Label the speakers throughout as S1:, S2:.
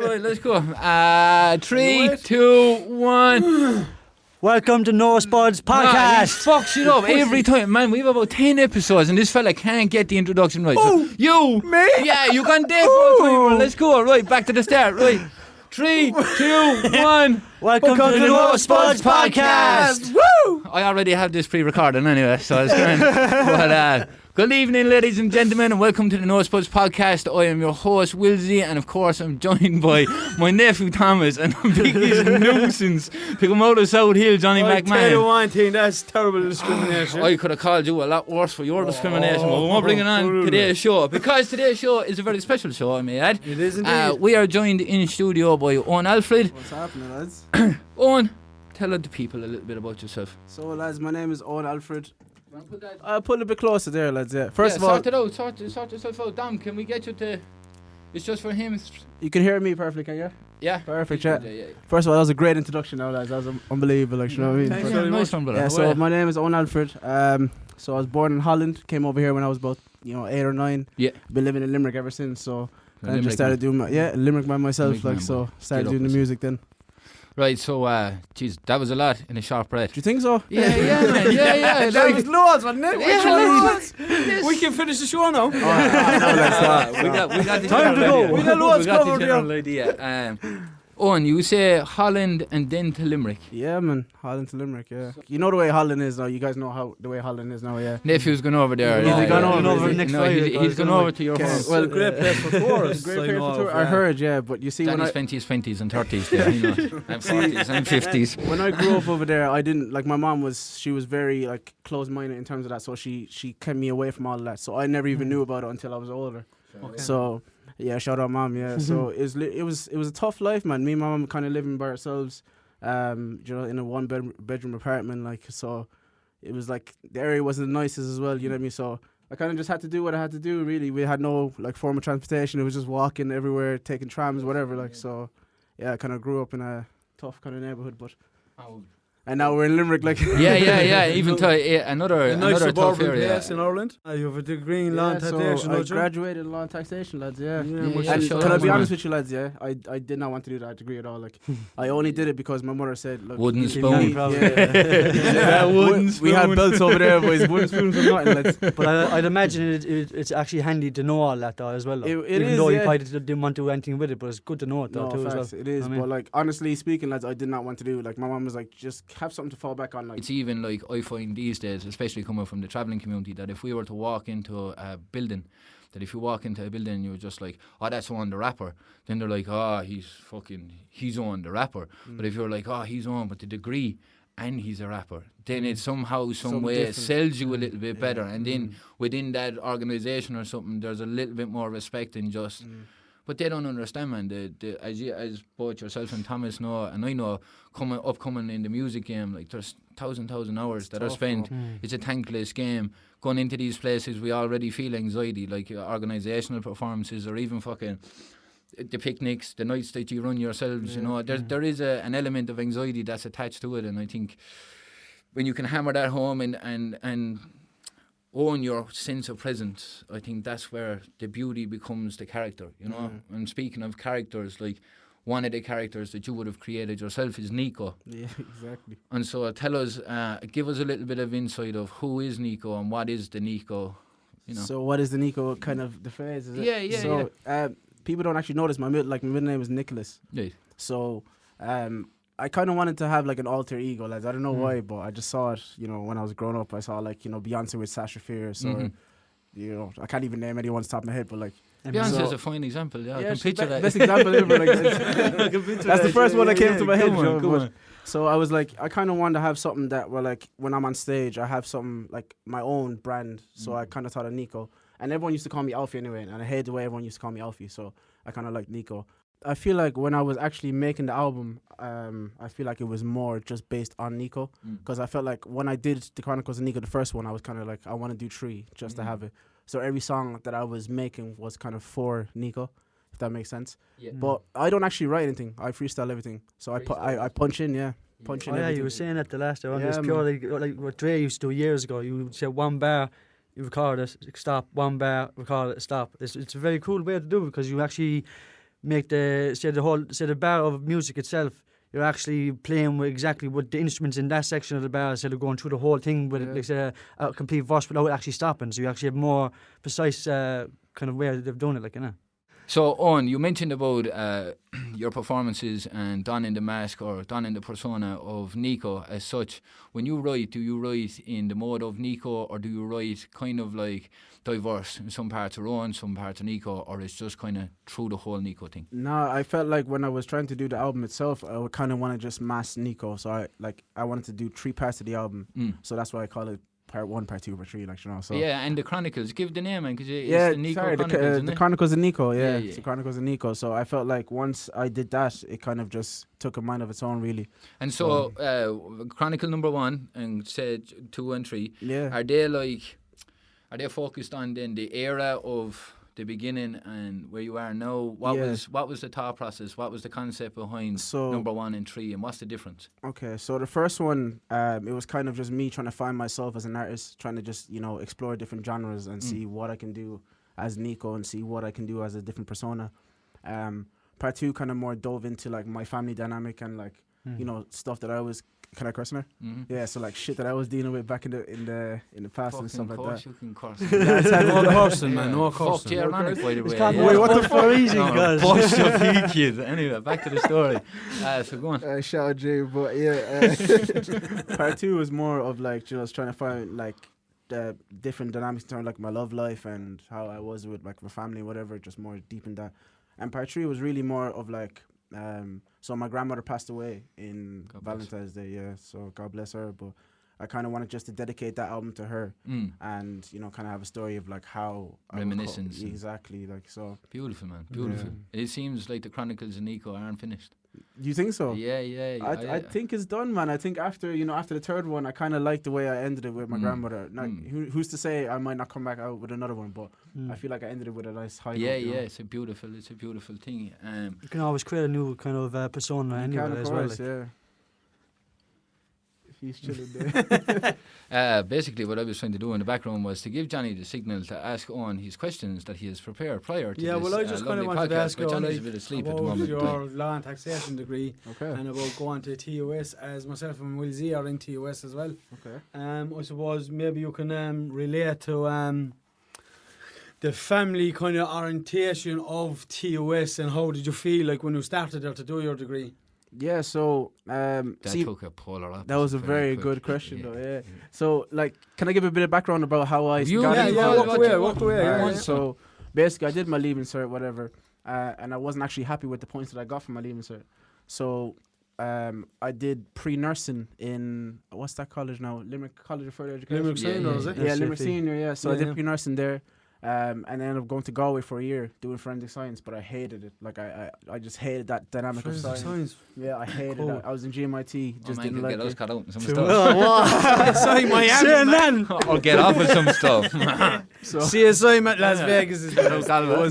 S1: Right, let's go. 3, 2, 1.
S2: Welcome to NoSpudzPodcast.
S1: Fuck shit up every time, man. We have about 10 episodes, and this fella can't get the introduction right.
S2: Oh,
S1: so, you,
S2: me?
S1: Yeah, you gone there for a time. Let's go. Right, back to the start. Right, 3, 2, 1.
S2: Welcome to the NoSpudzPodcast.
S1: Woo! I already have this pre-recorded anyway, so it's grand. But good evening, ladies and gentlemen, and welcome to the NoSpudzPodcast. I am your host, Wilsey, and of course I'm joined by my nephew Thomas and the biggest nuisance to come out of South Hill, Johnny
S3: I tell you
S1: McMahon.
S3: one thing, that's terrible discrimination.
S1: I could have called you a lot worse for your discrimination, but we won't bring it on today's show, because today's show is a very special show, I may add.
S3: It is indeed.
S1: We are joined in studio by Owen Alfred.
S4: What's happening, lads?
S1: Owen, tell the people a little bit about yourself.
S4: So, lads, my name is Owen Alfred. I'll put it a bit closer there, lads, yeah. First of all...
S1: Sort it out, sort yourself out. Damn, can we get you to... It's just for him.
S4: You can hear me perfectly, can you?
S1: Yeah.
S4: Perfect, yeah.
S1: Yeah.
S4: First of all, that was a great introduction now, lads. That was unbelievable, like, you know what I mean?
S3: Thanks
S1: Yeah,
S3: very
S1: nice
S3: much.
S1: one, brother.
S4: Yeah,
S1: How
S4: so
S1: are you?
S4: my name is Owen Alfred. So I was born in Holland, came over here when I was about, 8 or 9.
S1: Yeah.
S4: Been living in Limerick ever since, so I
S1: Limerick
S4: just started doing Limerick by myself,
S1: Limerick man,
S4: like, so
S1: boy.
S4: started
S1: Get
S4: doing
S1: up
S4: the
S1: with
S4: music then.
S1: Right, so, geez, that was a lot in a short breath.
S4: Do you think so?
S1: Yeah, man. Yeah.
S4: That was loads, wasn't it?
S3: We can finish the show now.
S1: We got the
S3: Time to
S1: general
S3: go.
S1: idea.
S3: We got loads
S1: We got the
S3: covered,
S1: general idea. Owen, you say Holland and then to Limerick.
S4: Yeah, man. Holland to Limerick, yeah. You know the way Holland is now. You guys know how the way Holland is now, yeah.
S1: Nephew's gone over there.
S4: He's gone over
S1: he's-
S2: next
S1: no,
S2: Friday,
S1: he's gone over to your
S4: Okay,
S1: home.
S3: Well,
S4: well,
S3: a great place for tourists.
S4: Great place for tour. I heard, yeah, but you see when
S1: Johnny's
S4: I
S1: 20s and 30s. Yeah, you know. I'm 40s, I'm 50s.
S4: when I grew up over there, I didn't like my mom was very like closed-minded in terms of that, so she kept me away from all of that. So I never even knew about it until I was older. So yeah, shout out mom, yeah. So it was a tough life, man. Me and my mom kind of living by ourselves, in a bedroom apartment, like, so it was like the area wasn't the nicest as well, you know what I mean? So I kind of just had to do what I had to do, really. We had no like form of transportation. It was just walking everywhere, taking trams, whatever, like, so yeah, I kind of grew up in a tough kind of neighborhood, but and now we're in Limerick, like.
S1: Yeah. Even to another
S3: A nice
S1: tough
S3: suburban
S1: area.
S3: place in Ireland. You have a degree in law and
S4: So
S3: taxation,
S4: I
S3: don't you?
S4: graduated in law and taxation, lads, yeah.
S1: Yeah,
S4: And
S1: sure.
S4: can I be
S1: Yeah.
S4: honest with you, lads, yeah? I did not want to do that degree at all. Like, I only did it because my mother said, look,
S1: Wooden
S4: you
S1: spoon.
S4: need- Yeah,
S1: wooden
S4: We had
S1: spoon.
S4: belts over there, boys. Wooden spoons and nothing, lads.
S2: But I'd imagine it's actually handy to know all that though as well. Though.
S4: It
S2: Even
S4: is,
S2: though you
S4: yeah.
S2: probably didn't want to do anything with it, but it's good to know it though
S4: No,
S2: too as well.
S4: facts, it is.
S2: I mean-
S4: But like, honestly speaking, lads, I did not want to do. Like, my mom was like, just have something to fall back on. Like,
S1: It's even like I find these days, especially coming from the travelling community, that if we were to walk into a building, that if you walk into a building and you're just like, oh, that's on the rapper, then they're like, oh, he's on the rapper. But if you're like, oh, he's on with the degree and he's a rapper, then it somehow, some way
S4: different.
S1: sells you a little bit better. And then within that organisation or something, there's a little bit more respect than just... But they don't understand, man. As both yourself and Thomas know, and I know, upcoming in the music game, like there's thousand hours that are spent. It's a thankless game. Going into these places, we already feel anxiety, like organisational performances, or even fucking the picnics, the nights that you run yourselves. You know, there is an element of anxiety that's attached to it, and I think when you can hammer that home and own your sense of presence, I think that's where the beauty becomes the character, you know. And speaking of characters, like one of the characters that you would have created yourself is Nico.
S4: yeah, exactly.
S1: And so tell us, give us a little bit of insight of who is Nico and what is the Nico, you know.
S4: So what is the Nico kind of the phrase? Is it?
S1: Yeah.
S4: So people don't actually notice my middle name is Nicholas.
S1: Right.
S4: So I kind of wanted to have like an alter ego, lads. I don't know why, but I just saw it, when I was growing up. I saw like, Beyonce with Sasha Fierce or, I can't even name anyone's top of my head, but like.
S1: Beyonce
S4: So-
S1: is a fine example, I can
S4: she's
S1: picture that.
S4: best example ever. Like, that's the first one that came to my head.
S1: Come on.
S4: So I was like, I kind of wanted to have something that where like when I'm on stage, I have something like my own brand. So I kind of thought of Nico, and everyone used to call me Alfie anyway, and I hate the way everyone used to call me Alfie. So I kind of like Nico. I feel like when I was actually making the album, I feel like it was more just based on Nico, because I felt like when I did the Chronicles of Nico, the first one, I was kind of like, I want to do 3 just to have it. So every song that I was making was kind of for Nico, if that makes sense.
S1: Yeah.
S4: But I don't actually write anything. I freestyle everything. So I punch in, punch in
S2: Oh yeah,
S4: everything.
S2: you were saying that the last time.
S4: Yeah,
S2: It's purely like what Dre used to do years ago. You would say one bar, you record it, stop, one bar, record it, stop. It's a very cool way to do it because you actually make the bar of music itself. You're actually playing with exactly what the instruments in that section of the bar instead of going through the whole thing with like say, a complete verse without actually stopping. So you actually have more precise kind of way they've done it, like, you know.
S1: So, Owen, you mentioned about your performances and donning the mask or donning the persona of Nico as such. When you write, do you write in the mode of Nico, or do you write kind of like diverse? In some parts are Owen, some parts are Nico, or it's just kind of through the whole Nico thing?
S4: No, I felt like when I was trying to do the album itself, I would kind of want to just mask Nico. So I wanted to do 3 parts of the album. So that's why I call it part 1, part 2, part 3, like, you know. So
S1: yeah, and the Chronicles. Give the name, man, because it's
S4: yeah,
S1: the Nico
S4: sorry,
S1: Chronicles,
S4: the Chronicles of Nico. Yeah,
S1: yeah.
S4: it's the Chronicles of Nico. So I felt like once I did that, it kind of just took a mind of its own, really.
S1: And so, Chronicle number 1 and said 2 and 3.
S4: Yeah.
S1: Are they focused on then the era of the beginning and where you are now? What was the thought process? What was the concept behind number 1 and 3, and what's the difference?
S4: Okay, so the first one, it was kind of just me trying to find myself as an artist, trying to just, you know, explore different genres and see what I can do as Nico and see what I can do as a different persona. Part 2 kind of more dove into like my family dynamic and like you know, stuff that I was. Can I curse in there? Yeah, so like shit that I was dealing with back in the past and stuff like that.
S1: You can curse.
S3: No cursing, man. No cursing.
S1: Fuck yeah, ironic, by the way.
S2: Wait, what the fuck? Easy, guys.
S1: Bust your feet, kid. Anyway, back to the story. So go on.
S4: Shout out Jay, but yeah. Part 2 was more of like, you know, I was trying to find like the different dynamics in terms of like my love life and how I was with like my family, whatever, just more deep in that. And part 3 was really more of like, so my grandmother passed away in Valentine's Day, yeah, so God bless her, but I kind of wanted just to dedicate that album to her and, you know, kind of have a story of like how
S1: reminiscence.
S4: Exactly, like, so.
S1: Beautiful, man, beautiful.
S4: Yeah.
S1: It seems like the Chronicles of Nico aren't finished.
S4: You think so?
S1: Yeah.
S4: I think it's done, man. I think after the third one, I kind of liked the way I ended it with my grandmother. Like, who's to say I might not come back out with another one, but I feel like I ended it with a nice high note.
S1: Yeah,
S4: you know?
S1: it's a beautiful thing.
S2: You can always create a new kind of persona anyway as well. Like.
S4: Yeah. He's chilling there.
S1: Basically, what I was trying to do in the background was to give Johnny the signal to ask Owen his questions that he has prepared prior to this.
S3: Yeah, well, I just kind of wanted to ask you
S1: Johnny's a bit asleep at the moment.
S3: Your law and taxation degree,
S4: okay,
S3: and about going to TUS, as myself and Will Z are in TUS as well.
S4: Okay.
S3: I suppose maybe you can relate to the family kind of orientation of TUS, and how did you feel like when you started there to do your degree?
S4: Yeah, so
S1: took a polar opposite.
S4: that was a very good question, though. Yeah. So, like, can I give a bit of background about how I
S3: walk away.
S4: So, basically, I did my leaving cert, whatever, and I wasn't actually happy with the points that I got from my leaving cert. So, I did pre-nursing in what's that college now? Limerick College of Further Education.
S3: Limerick Senior, is it?
S4: Yeah, Limerick Senior. Yeah. So I did pre-nursing there. And then I ended up going to Galway for a year doing forensic science, but I hated it. Like I just hated that dynamic of science. Yeah, I hated it. I was in GMIT, just didn't like
S1: get us
S4: it.
S1: cut out and some stuff.
S3: CSI Miami,
S1: or get off with some stuff.
S4: So
S3: CSI Las Vegas is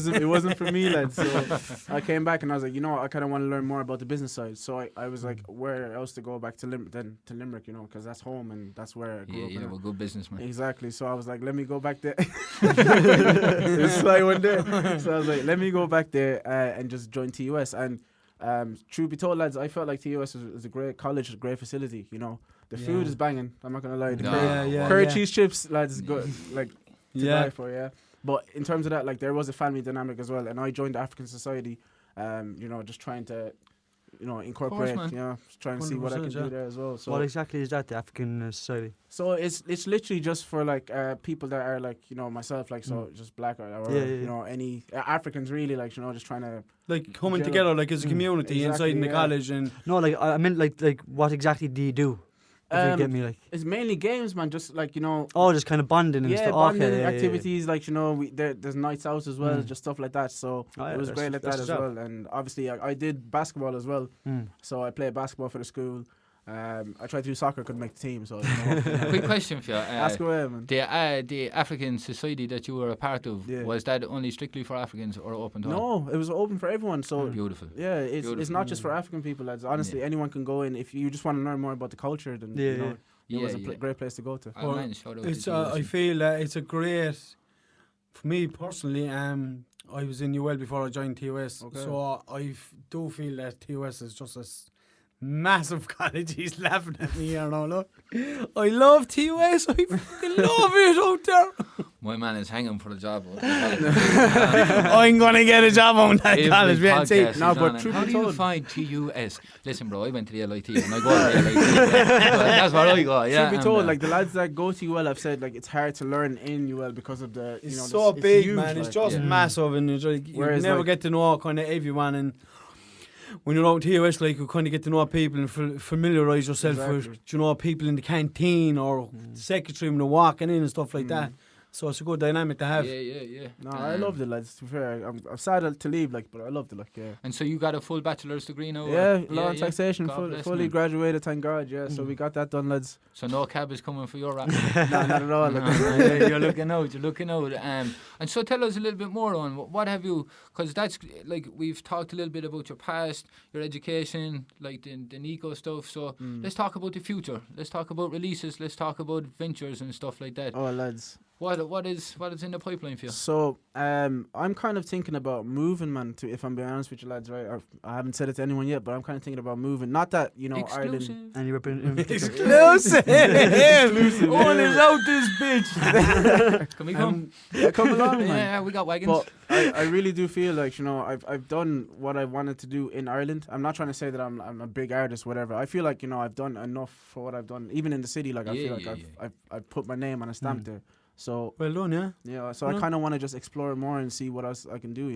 S4: it wasn't for me, lads. So I came back and I was like, you know, I kind of want to learn more about the business side. So I was like, where else to go back to Limerick, you know, because that's home and that's where I grew up.
S1: Yeah, we're good businessman.
S4: Exactly. So I was like, let me go back there. It's like one day. So I was like, let me go back there and just join TUS. And truth be told, lads, I felt like TUS is a great college, a great facility. You know, the food is banging. I'm not gonna lie. The curry cheese chips, lads, is good. Like to die for, yeah. But in terms of that, like there was a family dynamic as well, and I joined the African Society. You know, just trying to, you know, incorporate, you know, try and see what I can do there as well. So
S2: what exactly is that, the African Society?
S4: So it's literally just for like people that are like, you know, myself, like so just black or you know, any Africans really, like, you know, just trying to
S3: like coming together like as a community inside in the college. And
S2: no, like I meant like what exactly do you do? If you get me, like
S4: it's mainly games, man. Just like, you know,
S2: just kind of bonding and stuff.
S4: Bonding activities, like, you know, there's nights out as well, just stuff like that. So it was great like that as well. And obviously I did basketball as well, so I played basketball for the school. I tried to do soccer, couldn't make the team. So
S1: quick question for you.
S4: Ask away, man.
S1: The African Society that you were a part of, was that only strictly for Africans or open to all?
S4: No, it was open for everyone. So
S1: beautiful.
S4: Yeah, it's not just for African people, lads. Honestly, anyone can go in if you just want to learn more about the culture. Then you know, it was a great place to go to.
S3: I feel it's a great, for me personally. I was in UL before I joined TOS,
S4: Okay.
S3: so I do feel that TOS is just a massive college. He's laughing at me here now, look. I love TOS, I fucking love it out there.
S1: My man is hanging for the job.
S3: I'm going to get a job on that college, wait and see.
S4: No, but truth
S1: how
S4: be
S1: do you
S4: told-
S1: find TUS? Listen, bro, I went to the LIT and I go to the LIT. That's what I got, yeah.
S4: Truth be
S1: and,
S4: told, like the lads that go to UL have said, like it's hard to learn in UL because of the.
S3: It's
S4: you know,
S3: so
S4: it's
S3: big,
S4: huge,
S3: man. It's
S4: like,
S3: just
S4: yeah.
S3: massive, and it's like, you
S4: Whereas,
S3: never
S4: like-
S3: get to know kind of everyone. And when you're out here, it's like you kind of get to know people and familiarise yourself
S4: Exactly.
S3: with, you know, people in the canteen or the secretary when they're walking in and stuff like that. So it's a good dynamic to have.
S1: Yeah.
S4: No, I loved it, lads. To be fair, I'm sad to leave, like, but I loved it, like, yeah.
S1: And so you got a full bachelor's degree now?
S4: Yeah, law and taxation,
S1: God bless,
S4: fully
S1: man.
S4: graduated, thank God, yeah. So we got that done, lads.
S1: So no cab is coming for your rap?
S4: No, not at all.
S1: No,
S4: Like,
S1: no, you're looking out. And so tell us a little bit more on what have you, because that's like we've talked a little bit about your past, your education, like the Nico stuff. So let's talk about the future. Let's talk about releases. Let's talk about ventures and stuff like that.
S4: oh, lads.
S1: What is in the pipeline for you?
S4: So, I'm kind of thinking about moving, man. If I'm being honest with you, lads, right? I haven't said it to anyone yet, but I'm kind of thinking about moving. Not that
S1: Exclusive.
S4: Ireland.
S2: And you were been
S3: Exclusive! Owen is out this bitch.
S1: Can we come?
S4: Yeah, come along, man.
S1: Yeah, we got wagons.
S4: But I really do feel like I've done what I wanted to do in Ireland. I'm not trying to say that I'm a big artist, whatever. I feel like I've done enough for what I've done, even in the city. Like I feel like I've put my name on a stamp there. So
S3: Well done, yeah.
S4: yeah, so I kind of want to just explore more and see what else I can do.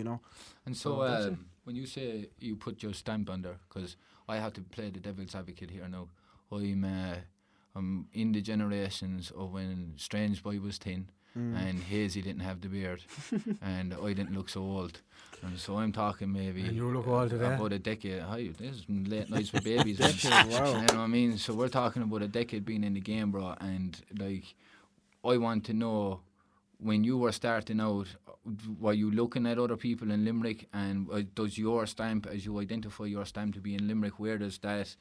S1: And so
S4: that's it.
S1: when you say you put your stamp on there, because I have to play the devil's advocate here now. I'm in the generations of when Strange Boy was thin and Hazy didn't have the beard and I didn't look so old. And so I'm talking maybe
S3: And you look old today.
S1: about a decade. Hi, this is late nights with babies. man.
S4: Wow.
S1: You know what I mean? So we're talking about a decade being in the game, bro. And like, I want to know, when you were starting out, were you looking at other people in Limerick, and does your stamp, as you identify your stamp to be in Limerick, where does that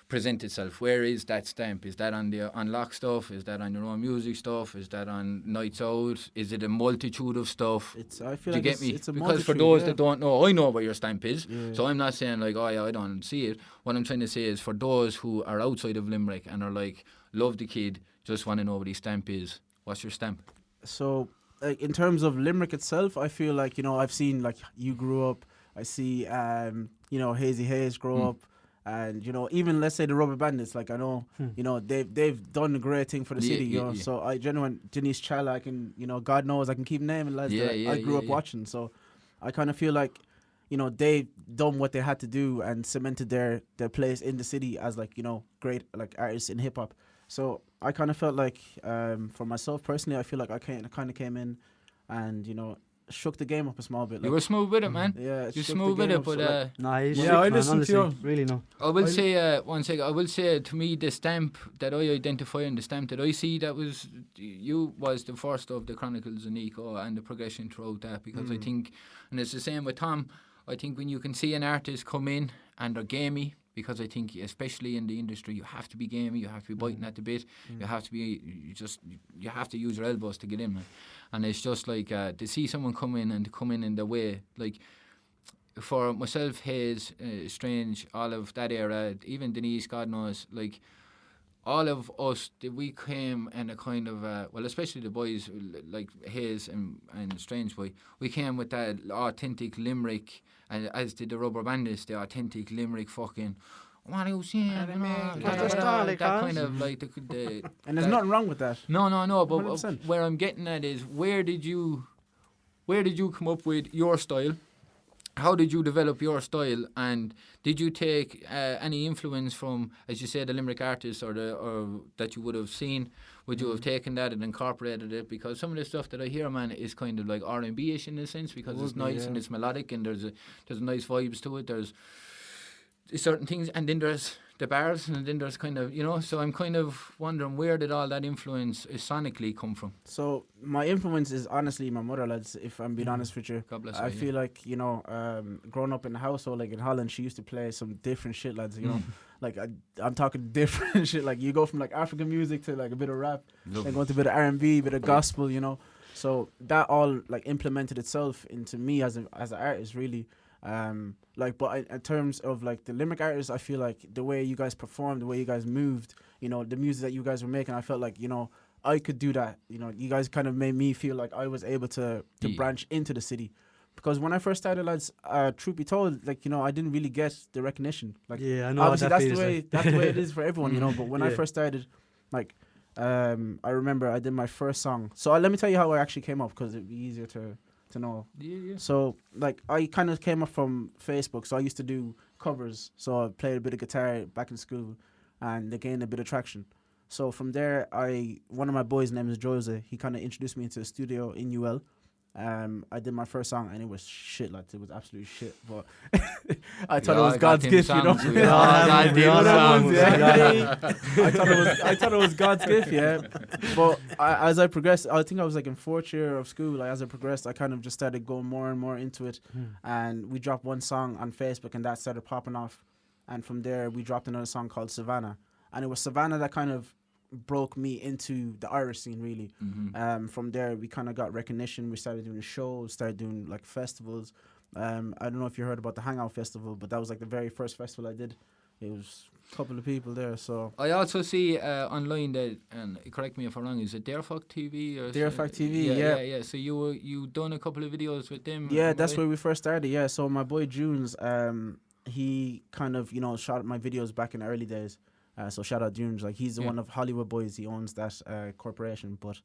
S1: present itself? Where is that stamp? Is that on the unlock stuff? Is that on your own music stuff? Is that on nights out? Is it a multitude of stuff?
S4: I feel
S1: Do you
S4: like
S1: get me?
S4: it's a
S1: Because for
S4: multitude,
S1: those
S4: yeah.
S1: that don't know, I know what your stamp is.
S4: Yeah.
S1: So I'm not saying like, oh yeah, I don't see it. What I'm trying to say is, for those who are outside of Limerick and are like, love the kid, just want to know what his stamp is. What's your stamp?
S4: So, like, in terms of Limerick itself, I feel like, I've seen, like, you grew up. I see, Hazy Hayes grow up. And, even, let's say, the Rubber Bandits, like, I know, they've done a great thing for the city,
S1: yeah.
S4: So, Denise Challa, I can, God knows, I can keep naming lads that I grew up watching. So, I kind of feel like, they done what they had to do and cemented their place in the city as, like, great, like, artists in hip-hop. So I kind of felt like, for myself personally, I feel like I kind of came in and, shook the game up a small bit.
S1: You were smooth with it, man.
S4: Yeah,
S1: You
S4: shook the
S1: smooth with
S4: game
S1: it,
S4: up, so,
S1: but
S4: like,
S2: Nah, he's
S3: Yeah,
S2: sick,
S3: I
S2: man,
S3: listened to
S2: honestly.
S3: you.
S2: Really no.
S1: I will say, one second, I will say, to me, the stamp that I identify and the stamp that I see that was the first of the Chronicles of Nico, and the progression throughout that, because I think, and it's the same with Tom, I think when you can see an artist come in and they're gamey, because I think, especially in the industry, you have to be gamey, you have to be biting at the bit, you have to be, you have to use your elbows to get in, man. And it's just like, to see someone come in the way, like, for myself, Hayes, Strange, all of that era, even Denise, God knows, like, all of us, we came in a kind of, well, especially the boys like Hayes and Strange Boy, we came with that authentic Limerick, and as did the Rubber Bandits, the authentic Limerick fucking, what are you saying? That kind of like the
S4: and there's nothing wrong with that.
S1: No, but
S4: 100%.
S1: where I'm getting at is, where did you come up with your style? How did you develop your style, and did you take any influence from, as you said, the Limerick artists or that you would have seen? Would you have taken that and incorporated it? Because some of the stuff that I hear, man, is kind of like R&B-ish in a sense, because it's nice and it's melodic and there's nice vibes to it. There's certain things, and then there's the bars, and then there's kind of, so I'm kind of wondering, where did all that influence sonically come from?
S4: So my influence is honestly my mother, lads, if I'm being honest with you.
S1: God bless
S4: I
S1: her,
S4: feel like, growing up in a household like in Holland, she used to play some different shit, lads, like I'm talking different shit, like you go from like African music to like a bit of rap, then go to a bit of R&B, bit of gospel, So that all like implemented itself into me as an artist, really. But in terms of like the Limerick artists, I feel like the way you guys performed, the way you guys moved, you know, the music that you guys were making, I felt like, you know, I could do that. You know, you guys kind of made me feel like I was able to branch into the city. Because when I first started, lads, truth be told, like, you know, I didn't really get the recognition. Like,
S2: I know.
S4: obviously that's the way it is for everyone, you know. But when I first started, like, I remember I did my first song. So let me tell you how I actually came up, because it'd be easier to know.
S1: Yeah.
S4: So like I kind of came up from Facebook. So I used to do covers. So I played a bit of guitar back in school, and they gained a bit of traction. So from there, one of my boys' name is Jose. He kind of introduced me into a studio in UL. I did my first song, and it was shit, like it was absolute shit. But I thought it was God's gift, you know. I thought it was God's gift, yeah. But as I progressed, I think I was like in 4th year of school. Like as I progressed, I kind of just started going more and more into it. And we dropped one song on Facebook, and that started popping off. And from there, we dropped another song called Savannah, and it was Savannah that kind of broke me into the Irish scene, really. From there, we kind of got recognition. We started doing shows, started doing like festivals. I don't know if you heard about the Hangout Festival, but that was like the very first festival I did. It was a couple of people there. So
S1: I also see online that, and correct me if I'm wrong, is it Darefuck TV or
S4: Darefuck TV?
S1: Yeah. So you done a couple of videos with them?
S4: Yeah, that's where we first started. Yeah, so my boy Junes, he kind of, you know, shot my videos back in the early days. So shout out Dunes, like he's one of Hollywood Boys. He owns that corporation. But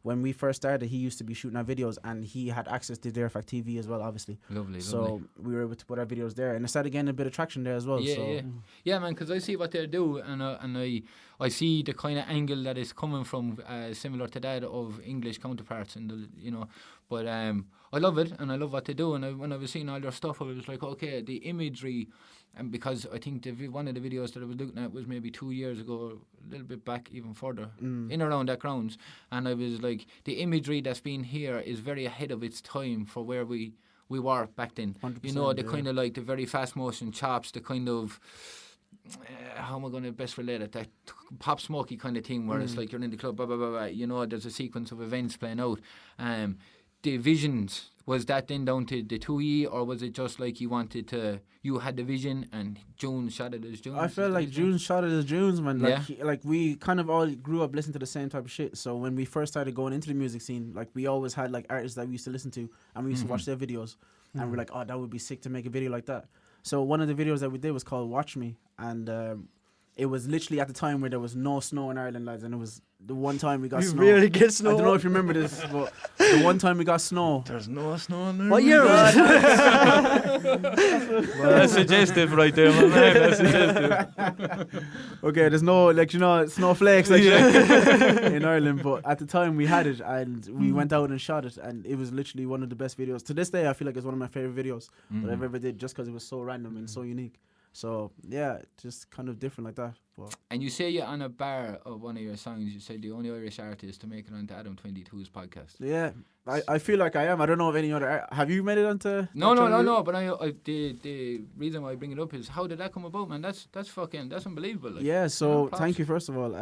S4: when we first started, he used to be shooting our videos, and he had access to Darefuck TV as well, obviously.
S1: Lovely.
S4: So we were able to put our videos there, and it started getting a bit of traction there as well.
S1: Yeah, man. Because I see what they do, and I see the kind of angle that is coming from, similar to that of English counterparts, and you know. But I love it, and I love what they do. And when I was seeing all their stuff, I was like, okay, the imagery. And because I think one of the videos that I was looking at was maybe 2 years ago, a little bit back even further, in around that grounds. And I was like, the imagery that's been here is very ahead of its time for where we were back then. You know, the kind of like the very fast motion chops, the kind of, how am I going to best relate it? That Pop Smoky kind of thing where it's like you're in the club, blah, blah, blah, blah. You know, there's a sequence of events playing out. The visions, was that then down to the 2E, or was it just like you had the vision and June shot it as June?
S4: I felt like June shot it as June's, man. Like, like we kind of all grew up listening to the same type of shit. So when we first started going into the music scene, like we always had like artists that we used to listen to, and we used to watch their videos, and we're like, oh, that would be sick to make a video like that. So one of the videos that we did was called Watch Me, and it was literally at the time where there was no snow in Ireland, lads, and it was the one time we got snow.
S2: You really get snow?
S4: I don't know if you remember this, but the one time we got snow.
S5: There's no snow in there.
S2: What year was it?
S5: Well, that's suggestive right there, my man. That's suggestive.
S4: Okay, there's no, like, you know, snowflakes like in Ireland, but at the time we had it, and we went out and shot it, and it was literally one of the best videos. To this day, I feel like it's one of my favorite videos that I've ever did, just because it was so random and so unique. So yeah, just kind of different like that. But
S1: and you say you're on a bar of one of your songs. You said the only Irish artist to make it onto Adam 22's podcast.
S4: Yeah, I feel like I am. I don't know if any other. Have you made it onto?
S1: No. But the reason why I bring it up is, how did that come about, man? That's unbelievable. Like,
S4: yeah. So thank you first of all.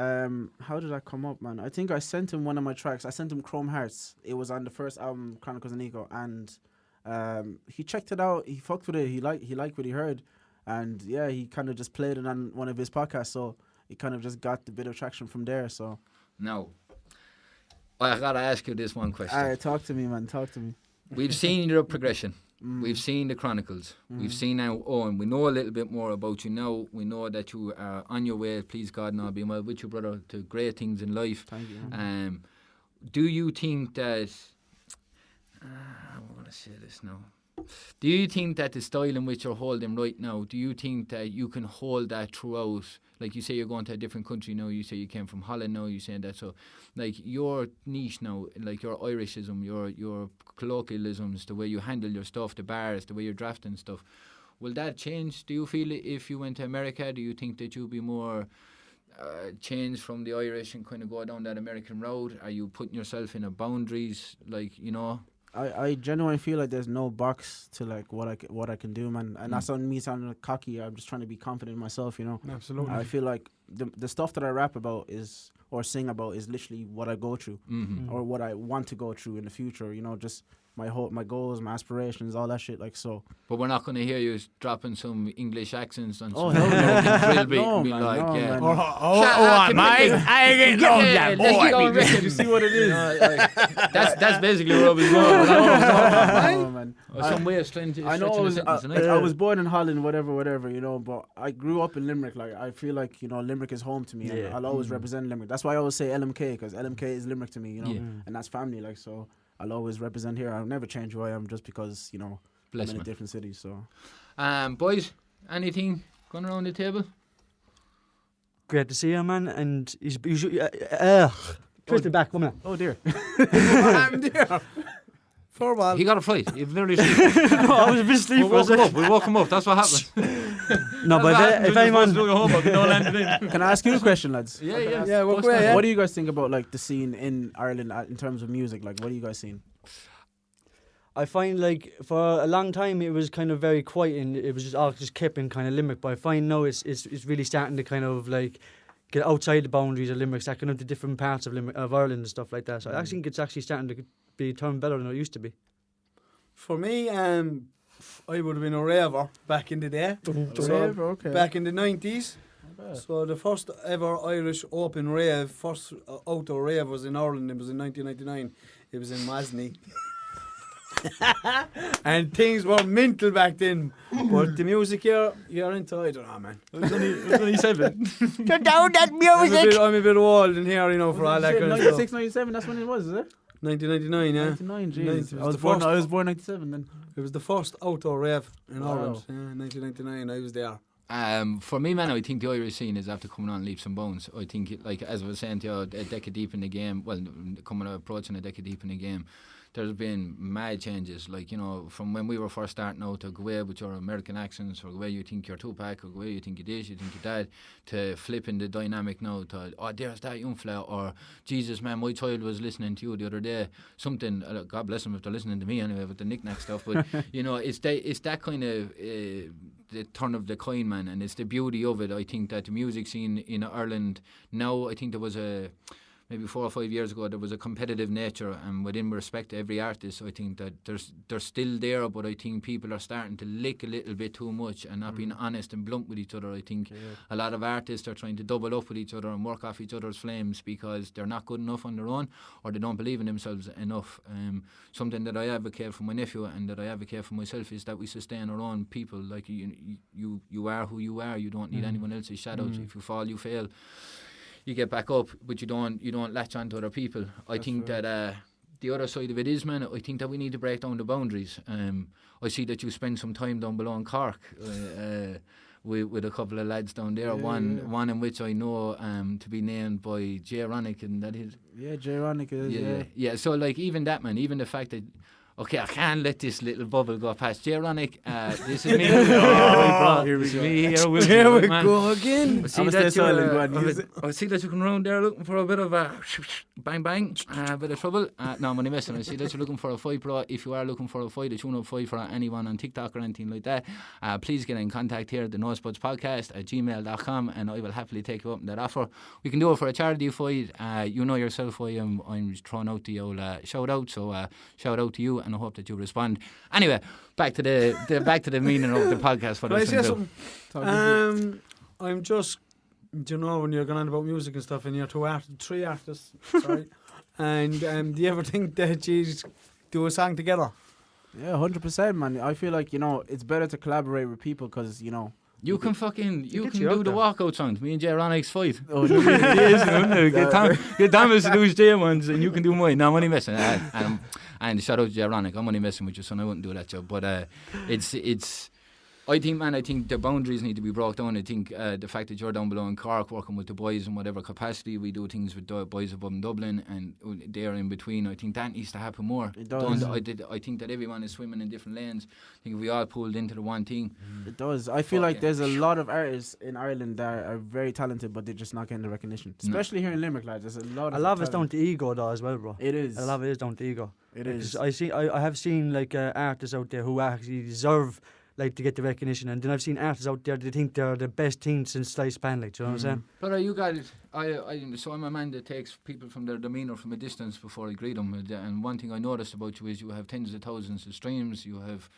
S4: How did that come up, man? I think I sent him one of my tracks. I sent him Chrome Hearts. It was on the first album, Chronicles of Nico, and he checked it out. He fucked with it. He liked what he heard. And yeah, he kind of just played it on one of his podcasts, so he kind of just got a bit of traction from there. So
S1: now, I gotta ask you this one question.
S4: All right, talk to me, man. Talk to me.
S1: We've seen your progression. We've seen the Chronicles. We've seen now Owen. We know a little bit more about you now. We know that you are on your way, please God, and I'll be well with you, brother, to great things in life.
S4: Thank you.
S1: Do you think that... I'm going to say this now. Do you think that the style in which you're holding right now, do you think that you can hold that throughout? Like you say you're going to a different country now, you say you came from Holland now, you're saying that. So like your niche now, like your Irishism, your colloquialisms, the way you handle your stuff, the bars, the way you're drafting stuff, will that change? Do you feel if you went to America, do you think that you'll be more change from the Irish and kind of go down that American road? Are you putting yourself in a boundaries, like, you know?
S4: I genuinely feel like there's no box to like what I can do, man, and that's not me sounding cocky. I'm just trying to be confident in myself, you know.
S3: Absolutely.
S4: I feel like the stuff that I rap about is or sing about is literally what I go through or what I want to go through in the future. You know, just my goals, my aspirations, all that shit. Like so.
S1: But we're not going to hear you dropping some English accents on
S4: Oh,
S1: some
S4: hell no.
S1: drill beat
S4: No,
S1: and be
S4: man,
S1: like,
S4: no,
S1: yeah.
S4: man.
S3: I ain't getting on that boy.
S4: You see what it is?
S1: That's basically what we going.
S4: No, man.
S1: Some way of stretching
S4: I know
S1: a sentence, innit?
S4: I was born in Holland, whatever, you know, but I grew up in Limerick. Like, I feel like, you know, Limerick is home to me. And I'll always represent Limerick. That's why I always say LMK, because LMK is Limerick to me, you know, and that's family. Like, so I'll always represent here. I'll never change who I am just because, you know, I'm in a different city. So,
S1: boys, anything going around the table?
S2: Great to see you, man. And he's twist it back, come on.
S4: oh dear.
S3: I'm there. For a while.
S1: He got a flight. He literally sleep.
S2: No, I was a bit sleepy.
S1: We woke him up. That's what happened.
S2: No, but if anyone...
S4: Can I ask you a question, lads?
S1: Yeah.
S4: What do you guys think about like the scene in Ireland in terms of music? Like, what are you guys seeing?
S2: I find like for a long time it was kind of very quiet and it was just kept in kind of Limerick. But I find now it's really starting to kind of like get outside the boundaries of Limerick, start going into different parts of Ireland and stuff like that. So I think it's actually starting to be turned better than it used to be.
S3: For me, I would have been a raver back in the day.
S4: Raver, okay.
S3: Back in the 90s. So the first ever Irish open rave, first outdoor rave was in Ireland. It was in 1999. It was in Masney. And things were mental back then. But the music you're into, I don't know, man.
S5: It was only 7.
S2: Turn down that music!
S3: I'm a bit old in here, you know, for all that kind of stuff.
S4: 96, 97, that's when it was, is it?
S3: 1999, yeah.
S4: 99, jeez.
S3: 90,
S4: I was born 97 then.
S3: It was the first outdoor rave in
S4: Wow.
S3: Ireland. Yeah, 1999, I was there.
S1: For me, man, I think the Irish scene is after coming on leaps and bounds. I think, like as I was saying to you, a decade deep in the game, approaching a decade deep in the game, there's been mad changes. Like, you know, from when we were first starting out to go away with your American accents, or the way you think you're Tupac, or the way you think you this, you think you're that, to flipping the dynamic now to, oh, there's that young fella, or Jesus, man, my child was listening to you the other day. Something, God bless them if they're listening to me anyway with the knick-knack stuff, but, you know, it's that kind of the turn of the coin, man, and it's the beauty of it. I think that the music scene in Ireland now, I think there was maybe 4 or 5 years ago, there was a competitive nature, and within respect to every artist, I think that they're still there, but I think people are starting to lick a little bit too much and not being honest and blunt with each other. I think a lot of artists are trying to double up with each other and work off each other's flames because they're not good enough on their own, or they don't believe in themselves enough. Something that I advocate for my nephew and that I advocate for myself is that we sustain our own people. Like, you are who you are. You don't need anyone else's shadows. If you fall, you fail. You get back up, but you don't latch on to other people. I think that the other side of it is, man, I think that we need to break down the boundaries. I see that you spend some time down below in Cork with a couple of lads down there. One in which I know to be named by Jay Ronick, and that is...
S4: Yeah, Jay Ronick is,
S1: yeah. So, like, even that, man, even the fact that... Okay, I can't let this little bubble go past. Jay Ronick, this is me.
S4: Here we go.
S3: Here we go again.
S1: I see that you come around there looking for a bit of a bang bang, a bit of trouble. No, I'm only messing. I see that you're looking for a fight, bro. If you are looking for a fight, a tune-up fight for anyone on TikTok or anything like that, please get in contact here at the NoSpudzPodcast at gmail.com, and I will happily take you up on that offer. We can do it for a charity fight. You know yourself why I'm throwing out the old shout out. So shout out to you, and I hope that you respond. Anyway, back to the meaning of the podcast.
S3: Can I say something? I'm just, you know, when you're going on about music and stuff, and you're 3 artists, sorry, and do you ever think that you do a song together?
S4: Yeah, 100%, man. I feel like, you know, it's better to collaborate with people because, you know,
S1: you can do the walkout songs. Me and Jay Ronick's fight.
S4: Oh,
S1: get Thomas to do his Jay ones, and you can do mine. No, I'm only messing. And shout out to Jay Ronick. I'm only messing with you, son. I wouldn't do that job. But it's. I think the boundaries need to be brought down. I think the fact that you're down below in Cork working with the boys in whatever capacity, we do things with the boys above in Dublin and they're in between. I think that needs to happen more.
S4: It does.
S1: I think that everyone is swimming in different lanes. I think if we all pulled into the one thing.
S4: It does. I feel like there's a lot of artists in Ireland that are very talented, but they're just not getting the recognition. Especially here in Limerick, lads. There's a lot of
S2: I love it's down to ego though as well, bro.
S4: It is.
S2: I love it is down to ego.
S4: It is.
S2: I have seen like artists out there who actually deserve like to get the recognition. And then I've seen artists out there, they think they're the best thing since sliced pan, like, do you know what I'm saying?
S1: Brother, you got it. So I'm a man that takes people from their demeanour from a distance before I greet them. And one thing I noticed about you is you have tens of thousands of streams. You have,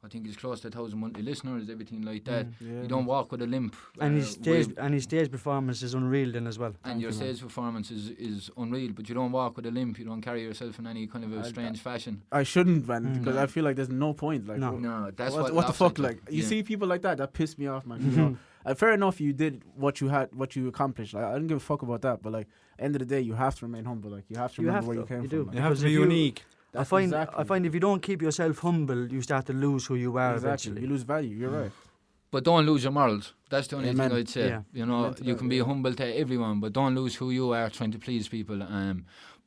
S1: I think it's close to 1,000 monthly listeners, everything like that. You don't walk with a limp.
S2: And his stage performance is unreal then as well.
S1: And your stage performance is unreal, but you don't walk with a limp. You don't carry yourself in any kind of a strange fashion.
S4: I shouldn't, man, because I feel like there's no point. Like,
S1: no, that's
S4: what the fuck, like, you see people like that piss me off, man. You know, fair enough, you did what you accomplished. Like, I don't give a fuck about that, but like, end of the day, you have to remain humble. Like, you have to remember where you came from.
S3: You have to be unique.
S2: I find if you don't keep yourself humble, you start to lose who you are eventually.
S4: You lose value. You're right.
S1: But don't lose your morals. That's the only thing I'd say.
S2: Yeah.
S1: You know, you can be humble to everyone, but don't lose who you are trying to please people.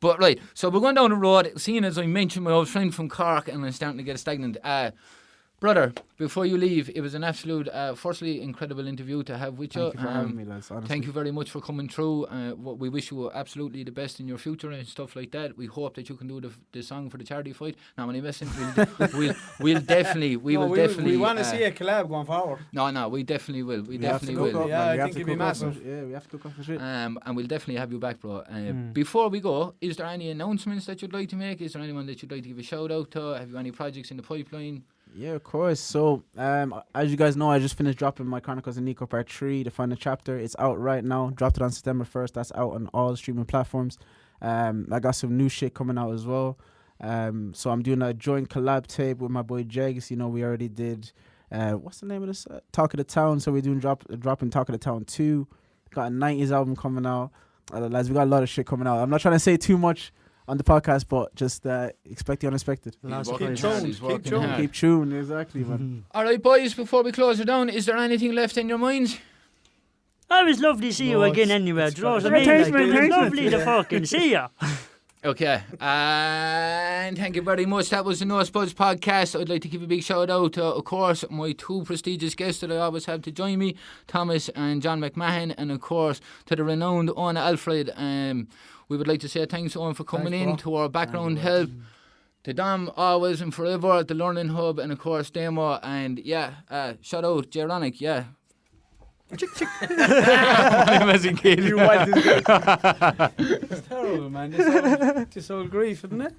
S1: But right, so we're going down the road. Seeing as I mentioned my old friend from Cork, and I'm starting to get stagnant. Brother, before you leave, it was an absolute, firstly, incredible interview to have with you.
S4: Thank you for having me, lads. Honestly.
S1: Thank you very much for coming through. We wish you absolutely the best in your future and stuff like that. We hope that you can do the song for the charity fight. Now, when I messing, we'll definitely. We
S3: want to see a collab going forward.
S1: No, we definitely will. We definitely will.
S3: Yeah, I think it'd be massive.
S4: Yeah, we have to cook up for shit.
S1: And we'll definitely have you back, bro. Before we go, is there any announcements that you'd like to make? Is there anyone that you'd like to give a shout out to? Have you any projects in the pipeline?
S4: Yeah, of course. So, as you guys know, I just finished dropping my Chronicles of Nico Part 3, the final chapter. It's out right now. Dropped it on September 1st. That's out on all streaming platforms. I got some new shit coming out as well. So I'm doing a joint collab tape with my boy Jegs. You know, we already did, what's the name of this? Talk of the Town. So we're doing dropping Talk of the Town 2. Got a 90s album coming out. Lads, we got a lot of shit coming out. I'm not trying to say too much on the podcast, but just expect the unexpected. Keep tuned, exactly, man.
S1: All right, boys, before we close it down, is there anything left in your minds?
S2: It was lovely to see you again anyway. Do you know what I mean? It was lovely to fucking see you.
S1: Okay, and thank you very much. That was the NoSpudzPodcast podcast. I'd like to give a big shout out to, of course, my two prestigious guests that I always have to join me, Thomas and John McMahon, and of course to the renowned Owen Alfred. We would like to say thanks to Owen for coming in, to our background help, to Dom always and forever at the Learning Hub, and of course Demo, and shout out Jeronic,
S5: I'm as a kid.
S3: It's terrible, man. This old grief, isn't it?